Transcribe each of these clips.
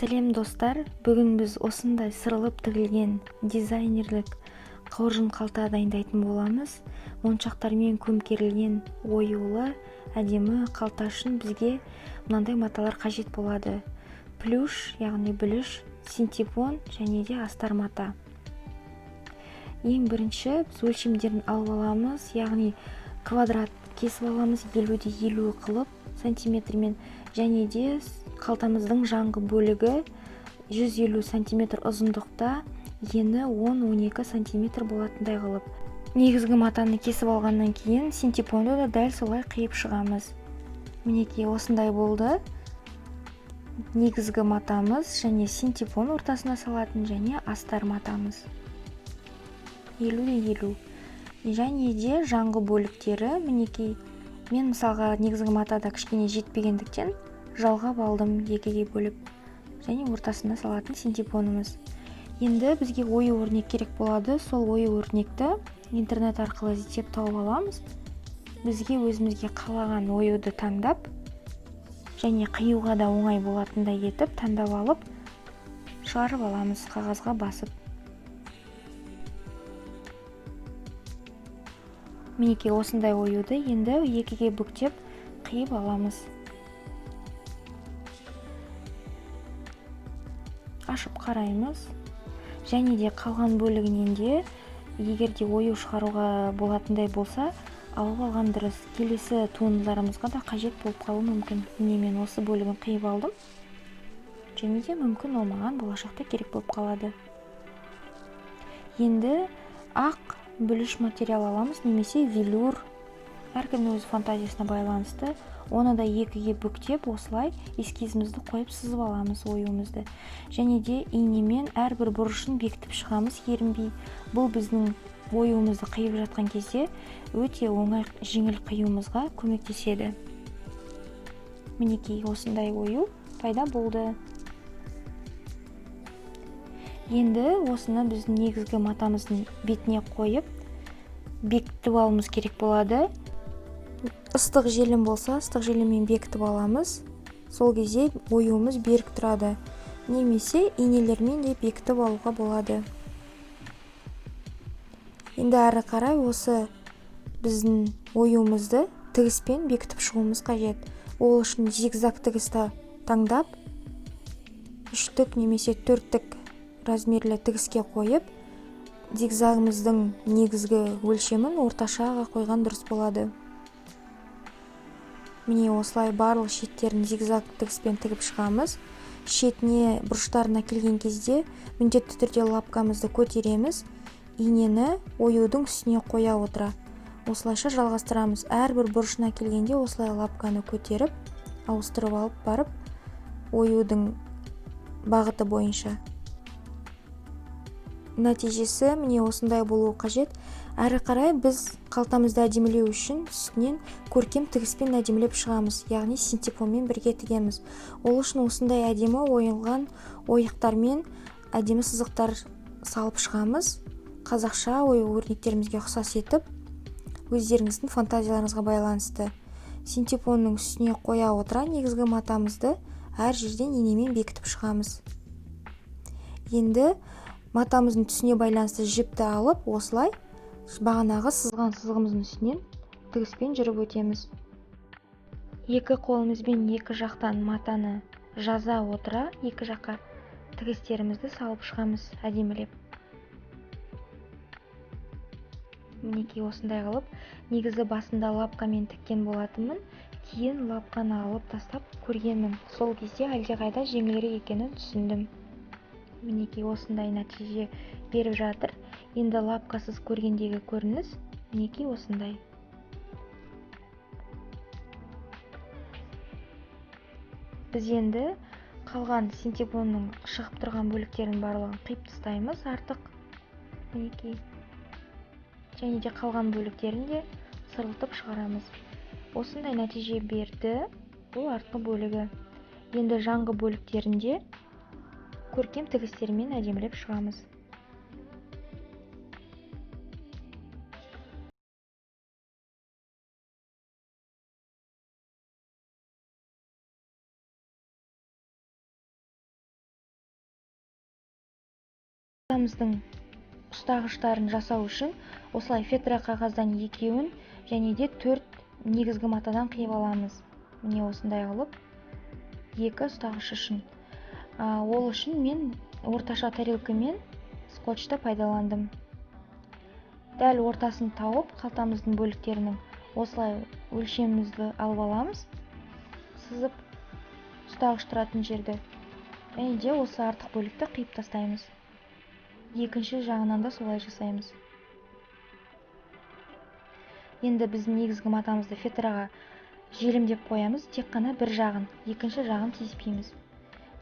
Сәлем достар, бүгін біз осындай сырылып тігілген дизайнерлік қауыржын қалта дайындайтын боламыз. Моншақтармен көмкерілген оюлы әдемі қалта үшін бізге мынандай маталар қажет болады. Плюш, яғни бүліш, синтепон және де астар мата. Ең бірінші біз өлшемдерін алып аламыз, яғни квадрат кесіп аламыз 50-50 қылып сантиметрмен, және де қалтамыздың жаңғы бөлігі 150 сантиметр ұзындықта, ені 10-12 сантиметр болатындай қылып. Негізгі матаны кесіп алғаннан кейін синтепонды да дәл солай қиып шығамыз. Мінекей осындай болды. Негізгі матамыз және синтепон ортасына салатын және астар матамыз. 50-50. Және де жаңғы бөліктері, мінекей, мен мысалға негізгі матада кішкене жетпегендіктен жалғап алдым екіге бөліп, және ортасына салатын синтепонымыз. Енді бізге ою өрнек керек болады. Сол ою өрнекті интернет арқылы іздеп тауып аламыз. Бізге өзімізге қалаған оюды таңдап, және қиюға да оңай болатындай етіп таңдап алып, шығарып аламыз қағазға басып. Мінекей осындай оюды енді екіге бүктеп қиып аламыз. Ашып қараймыз. Және де қалған бөлігінен де, егер де ою шығаруға болатындай болса, алып алған дұрыс. Келесі туындыларымызға да қажет болып қалуы мүмкін. Мен осы бөлігін қиып алдым. Және де мүмкін ол маған болашақта керек болып қалады. Енді ақ бүліш материал аламыз, немесе велюр. Әркімнің өз фантазиясына байланысты. Оны да екіге бүктеп, осылай эскизімізді қойып сызып аламыз оюымызды. Және де инемен әрбір бұрышын бекітіп шығамыз, ерінбей. Бұл біздің оюымызды қиып жатқан кезде өте оңай, жеңіл қиюымызға көмектеседі. Мінекей осындай ою пайда болды. Енді осыны біздің негізгі матамыздың бетіне қойып бекітіп алуымыз керек болады. Ыстық желім болса, ыстық желіммен бекітіп аламыз. Сол кезде оюымыз берік тұрады. Немесе инелермен де бекітіп алуға болады. Енді әрі қарай осы біздің оюымызды тігіспен бекітіп шығуымыз қажет. Ол үшін зигзаг тігісті таңдап, 3-тік немесе 4-тік размерлі тігіске қойып, зигзагымыздың негізгі өлшемін орташаға қойған дұрыс болады. Міне осылай барлық шеттерін зигзаг тігіспен тігіп шығамыз. Шетіне, бұрыштарына келген кезде міндетті түрде лапкамызды көтереміз, инені оюдың үстіне қоя отыра. Осылайша жалғастырамыз. Әрбір бұрышына келгенде осылай лапканы көтеріп, ауыстырып алып барып, оюдың бағыты бойынша. Нәтижесі міне осындай болуы қажет. Әрі қарай біз қалтамызды әдемілеу үшін үстінен көркем тігіспен әдемілеп шығамыз, яғни синтепонмен бірге тігеміз. Ол үшін осындай әдемі ойылған ойықтармен әдемі сызықтар салып шығамыз. Қазақша ою өрнектерімізге ұқсас етіп, өздеріңіздің фантазияларыңызға байланысты. Синтепонның үстіне қоя отыра негізгі матамызды әр жерден инемен бекітіп шығамыз. Енді матамыздың түсіне байланысты жіпті алып, осылай бағанағы сызған сызығымыздың үстінен тігіспен жүріп өтеміз. Екі қолымызбен екі жақтан матаны жаза отыра, екі жаққа тігістерімізді салып шығамыз әдемілеп. Мінекей осындай қылып, негізі басында лапкамен тіккен болатынмын, кейін лапканы алып тастап көргенмін. Сол кезде әлдеқайда жеңілірек екенін түсіндім. Мінекей осындай нәтиже беріп жатыр. Енді лапкасыз көргендегі көрініс мінекей осындай. Біз енді қалған синтепонның шығып тұрған бөліктерін барлығын қиып тастаймыз артық. Мінекей. Және де қалған бөліктерін де сырылтып шығарамыз. Осындай нәтиже берді. Бұл артқы бөлігі. Енді жаңғы бөліктерінде көркем тігістермен әдемілеп шығамыз. қалтамыздың ұстағыштарын жасау үшін осылай фетра қағаздан екеуін және де 4 негізгі матадан қиып аламыз. Міне осындай алып, екі ұстағыш үшін. Ол үшін мен орташа тарелкамен скотчты пайдаландым. Дәл ортасын тауып, қалтамыздың бөліктерінің осылай өлшемімізді алып аламыз. Сызып ұстағыш тұратын жерді. Және де осы артық бөлікті қиып тастаймыз. Екінші жағынан да солай жасаймыз. Енді біздің негізгі матамызды фетраға желімдеп қоямыз, тек қана бір жағын, екінші жағын тиіспейміз.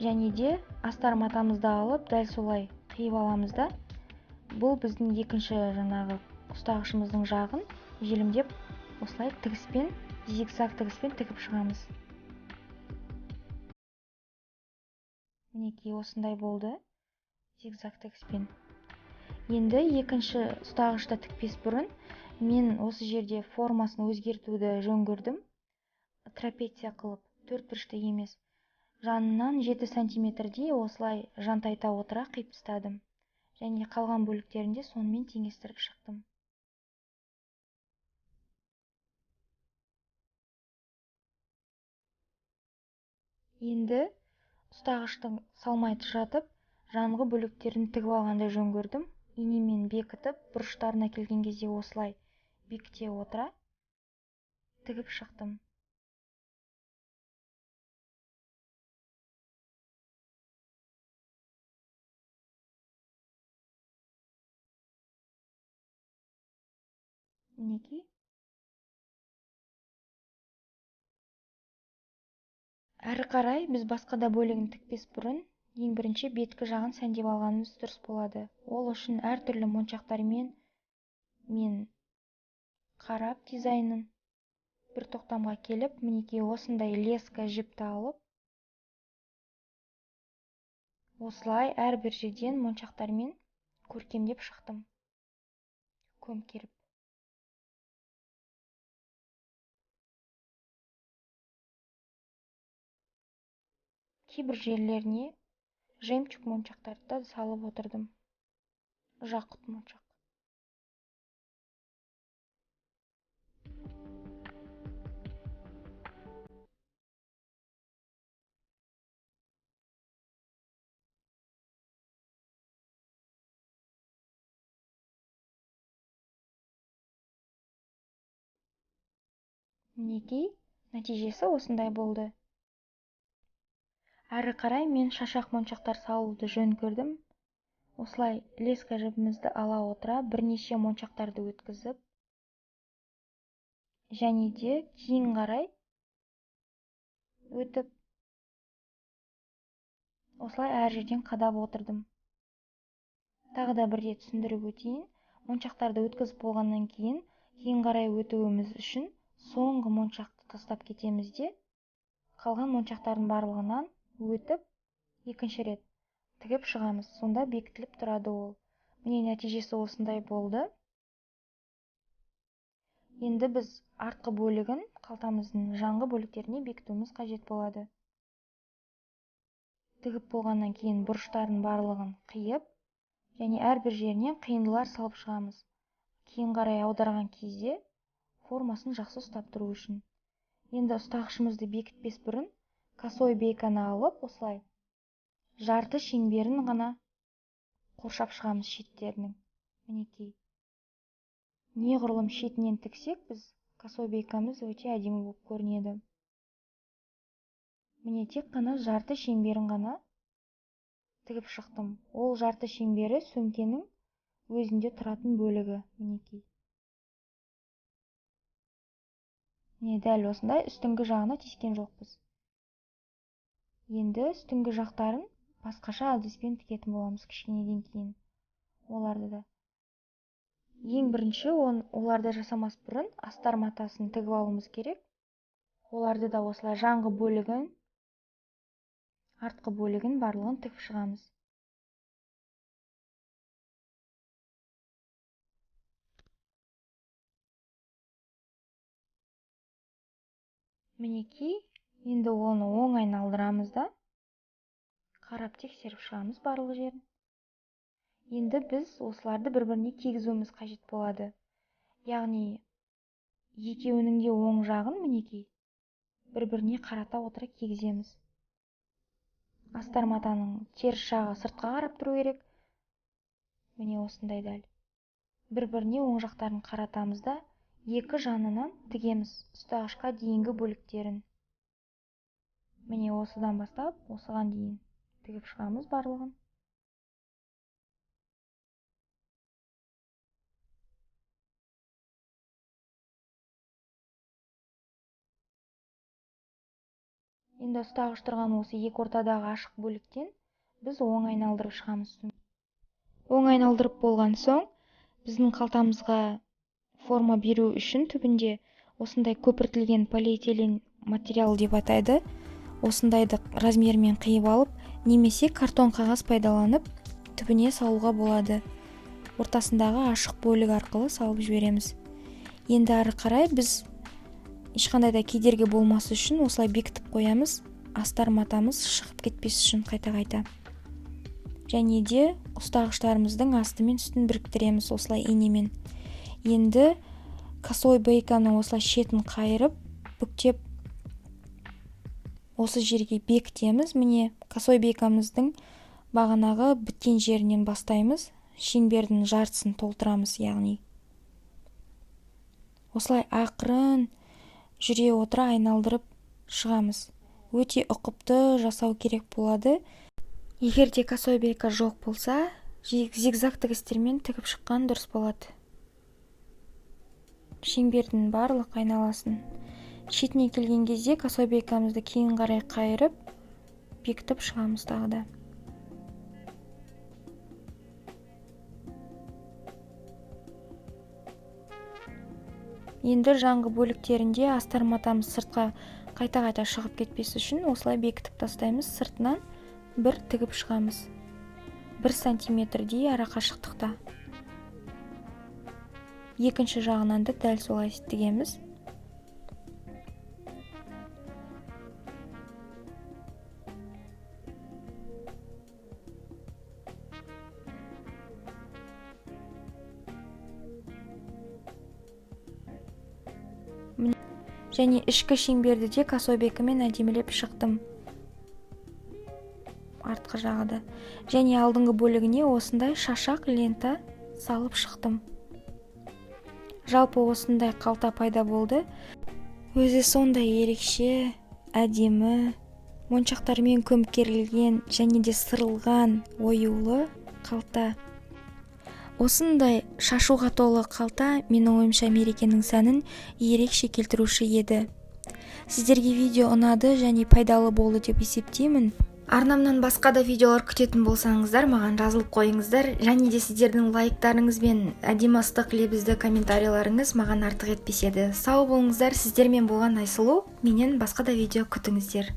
Және де астар матамызды алып, дәл солай қиып аламыз да, бұл біздің екінші жаңағы ұстағышымыздың жағын желімдеп осылай тігіспен, зигзаг тігіспен тігіп шығамыз. Мінекей осындай болды, зигзаг тігіспен. Енді екінші ұстағышты тікпес бұрын мен осы жерде формасын өзгертуді жөн көрдім. Трапеция қылып, төртбұрышты емес, жанынан 7 сантиметрдей осылай жантайта отыра қиып тастадым. Және қалған бөліктерінде сонымен теңестіріп шықтым. Енді ұстағыштың салмай жатып, жанғы бөліктерін тігіп алғанда жөн көрдім. Инемен бекітіп, бұрыштарына келген кезде осылай бекіте отыра тігіп шықтым. Мінекей. Әрі қарай біз басқа да бөлігін тікпес бұрын ең бірінші беткі жағын сәндеп алғанымыз дұрыс болады. Ол үшін әртүрлі моншақтармен мен қарап дизайнын бір тоқтамға келіп, мінекей осындай леска жіпті алып, осылай әрбір жерден моншақтармен көркемдеп шықтым. Көмкеріп. Кейбір жерлеріне жемчуг моншақтарды да салып отырдым. Жақұт моншақ. Мінекей, нәтижесі осындай болды. Әрі қарай мен шашақ моншақтар салуды жөн көрдім. Осылай леска жібімізді ала отыра бірнеше моншақтарды өткізіп, және де кейін қарай өтіп, осылай әр жерден қадап отырдым. Тағы да бір рет түсіндіріп өтейін. Моншақтарды өткізіп болғаннан кейін қарай өтуіміз үшін соңғы моншақты тастап кетеміз де, қалған моншақтардың барлығынан өтіп, екінші рет тігіп шығамыз. Сонда бекітіліп тұрады ол. Міне нәтижесі осындай болды. Енді біз артқы бөлігін қалтамыздың жанғы бөліктеріне бекітуіміз қажет болады. Тігіп болғаннан кейін бұрыштардың барлығын қиып, және әрбір жерінен қиындылар салып шығамыз. Кейін қарай аударған кезде формасын жақсы ұстап тұру үшін. Енді ұстағышымызды бекітпес бұрын косой бейканы алып, осылай жарты шеңберін ғана қоршап шығамыз шеттерінің. Мінекей. Неғұрлым шетінен тіксек, біз косой бейкамыз өте әдемі болып көрінеді. Міне тек қана жарты шеңберін ғана тігіп шықтым. Ол жарты шеңбері сөмкенің өзінде тұратын бөлігі. Мінекей. Міне дәл осындай үстіңгі жағына тиіскен жоқпыз. Енді үстіңгі жақтарын басқаша әдіспен тігетін боламыз кішкенеден кейін. Оларды да. Ең бірінші оларды жасамас бұрын астар матасын тігіп алуымыз керек. Оларды да осылай жанғы бөлігін, артқы бөлігін барлығын тігіп шығамыз. Мінекей, енді оны оңайын алдырамыз да, қарап тексеріп шығамыз барлық жерін. Енді біз осыларды бір-біріне кигізуіміз қажет болады. Яғни екеуінің де оң жағын мінекей бір-біріне қарата отыра кигіземіз. Астар матаның теріс жағы сыртқа қарап тұру керек. Міне осындай дәл. Бір-біріне оң жақтарын қаратамыз да екі жанынан тігеміз ұстағышқа дейінгі бөліктерін. Міне осыдан бастап осыған дейін тігіп шығамыз барлығын. Енді ұстағыш тұрған осы екі ортадағы ашық бөліктен біз оң айналдырып шығамыз. Оң айналдырып болған соң, біздің қалтамызға форма беру үшін түбінде осындай көпіртілген полиэтилен материал деп атайды. Осындайды размермен қиып алып, немесе картон қағаз пайдаланып түбіне салуға болады. Ортасындағы ашық бөлік арқылы салып жібереміз. Енді ары қарай біз ешқандай да кедергі болмасы үшін осылай бекітіп қоямыз. Астар матамыз шығып кетпес үшін қайта-қайта. Және де ұстағыштарымыздың асты мен үстін біріктіреміз осылай инемен. Енді косой бейканың осылай шетін қайырып, бүктеп осы жерге бекітеміз. Міне косой бейкамыздың бағанағы біткен жерінен бастаймыз. Шеңбердің жартысын толтырамыз, яғни. Осылай ақырын жүре отыра айналдырып шығамыз. Өте ұқыпты жасау керек болады. Егер де косой бейка жоқ болса, зигзаг тігістермен тігіп шыққан дұрыс болады. Шеңбердің барлық айналасын шетіне келген кезде косой бейкамызды кейін қарай қайырып, бекітіп шығамыз тағы да. Енді жаңғы бөліктерінде астар матамыз сыртқа қайта-қайта шығып кетпес үшін осылай бекітіп тастаймыз. Сыртынан бір тігіп шығамыз. 1 сантиметрдей ара қашықтықта. Екінші жағынан да дәл солай тігеміз. Және ішкі шеңберді де косой бейкамен әдемілеп шықтым. Артқы жағы да. Және алдыңғы бөлігіне осындай шашақ лента салып шықтым. Жалпы осындай қалта пайда болды. Өзі сондай ерекше, әдемі, моншақтармен көмкерілген және де сырылған оюлы қалта. Осындай шашуға толы қалта менің ойымша мерекенің сәнін ерекше келтіруші еді. Сіздерге видео ұнады және пайдалы болды деп есептеймін. Арнамнан басқа да видеолар күтетін болсаңыздар, маған жазылып қойыңыздар. Және де сіздердің лайктарыңыз бен әдемі ыстық лебізді комментарийларыңыз маған артық етпес еді. Сау болыңыздар, сіздермен болған Айсұлу. Менен басқа да видео күтіңіздер.